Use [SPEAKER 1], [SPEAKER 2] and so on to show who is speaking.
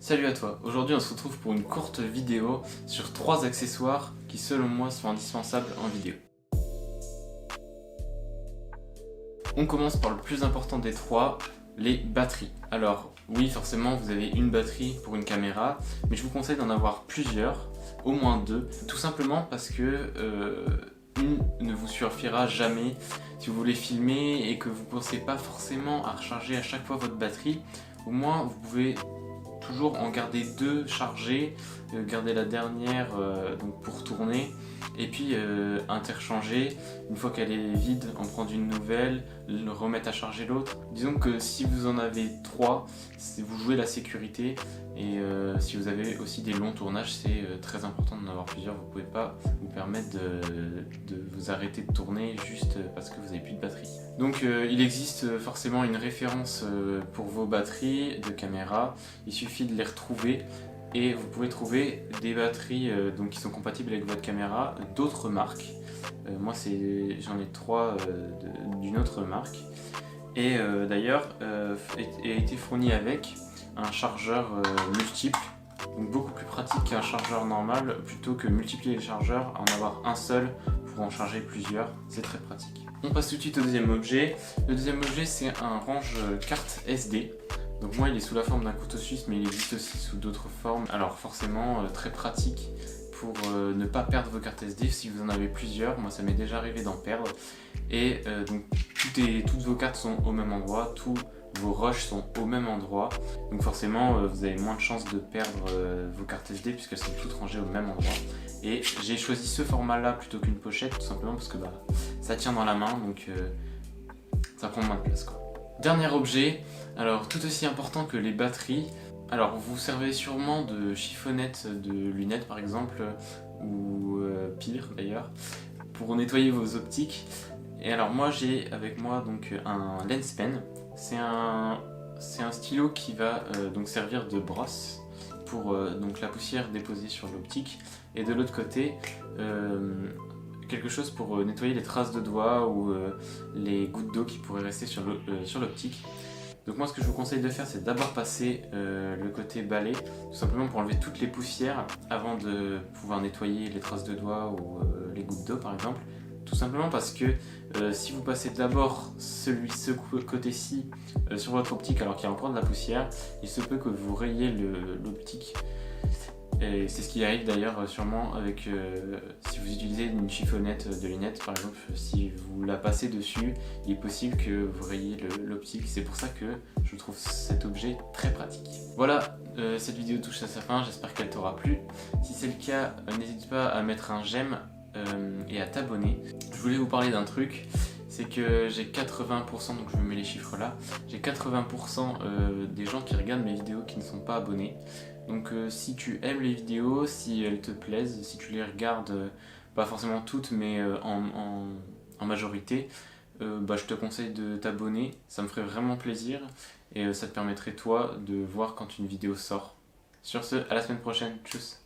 [SPEAKER 1] Salut à toi, aujourd'hui on se retrouve pour une courte vidéo sur 3 accessoires qui selon moi sont indispensables en vidéo. On commence par le plus important des trois, les batteries. Alors oui, forcément vous avez une batterie pour une caméra, mais je vous conseille d'en avoir plusieurs, au moins deux, tout simplement parce que une ne vous suffira jamais. Si vous voulez filmer et que vous ne pensez pas forcément à recharger à chaque fois votre batterie, au moins vous pouvez toujours en garder deux chargées, garder la dernière donc pour tourner et puis interchanger. Une fois qu'elle est vide, en prendre une nouvelle, le remettre à charger l'autre. Disons que si vous en avez trois, vous jouez la sécurité et si vous avez aussi des longs tournages, c'est très important d'en avoir plusieurs. Vous ne pouvez pas vous permettre de vous arrêter de tourner juste parce que vous n'avez plus de batterie. Donc il existe forcément une référence pour vos batteries de caméra. Il suffit de les retrouver et vous pouvez trouver des batteries donc, qui sont compatibles avec votre caméra d'autres marques. Moi j'en ai trois d'une autre marque et d'ailleurs a été fourni avec un chargeur multiple, donc beaucoup plus pratique qu'un chargeur normal. Plutôt que multiplier les chargeurs, en avoir un seul pour en charger plusieurs, c'est très pratique. On passe tout de suite au deuxième objet. Le deuxième objet, c'est un range carte SD. Donc moi il est sous la forme d'un couteau suisse, mais il existe aussi sous d'autres formes. Alors forcément très pratique pour ne pas perdre vos cartes SD si vous en avez plusieurs. Moi ça m'est déjà arrivé d'en perdre. Et donc toutes vos cartes sont au même endroit, tous vos rushs sont au même endroit. Donc forcément vous avez moins de chances de perdre vos cartes SD puisqu'elles sont toutes rangées au même endroit. Et j'ai choisi ce format là plutôt qu'une pochette, tout simplement parce que ça tient dans la main, donc ça prend moins de place quoi. Dernier objet, alors tout aussi important que les batteries. Alors vous servez sûrement de chiffonnettes de lunettes par exemple, ou pire d'ailleurs, pour nettoyer vos optiques. Et alors moi j'ai avec moi donc un lens pen. C'est un stylo qui va donc servir de brosse pour donc la poussière déposée sur l'optique. Et de l'autre côté, quelque chose pour nettoyer les traces de doigts ou les gouttes d'eau qui pourraient rester sur l'optique. Donc moi ce que je vous conseille de faire, c'est d'abord passer le côté balai, tout simplement pour enlever toutes les poussières avant de pouvoir nettoyer les traces de doigts ou les gouttes d'eau par exemple. Tout simplement parce que si vous passez d'abord ce côté-ci sur votre optique alors qu'il y a encore de la poussière, il se peut que vous rayiez l'optique. Et c'est ce qui arrive d'ailleurs sûrement avec si vous utilisez une chiffonnette de lunettes par exemple. Si vous la passez dessus, il est possible que vous rayiez l'optique. C'est pour ça que je trouve cet objet très pratique. Voilà, cette vidéo touche à sa fin, j'espère qu'elle t'aura plu. Si c'est le cas, n'hésite pas à mettre un j'aime et à t'abonner. Je voulais vous parler d'un truc, c'est que j'ai 80%, donc je me mets les chiffres là, j'ai 80% des gens qui regardent mes vidéos qui ne sont pas abonnés. Donc si tu aimes les vidéos, si elles te plaisent, si tu les regardes, pas forcément toutes mais en majorité, je te conseille de t'abonner, ça me ferait vraiment plaisir et ça te permettrait toi de voir quand une vidéo sort. Sur ce, à la semaine prochaine, tchuss!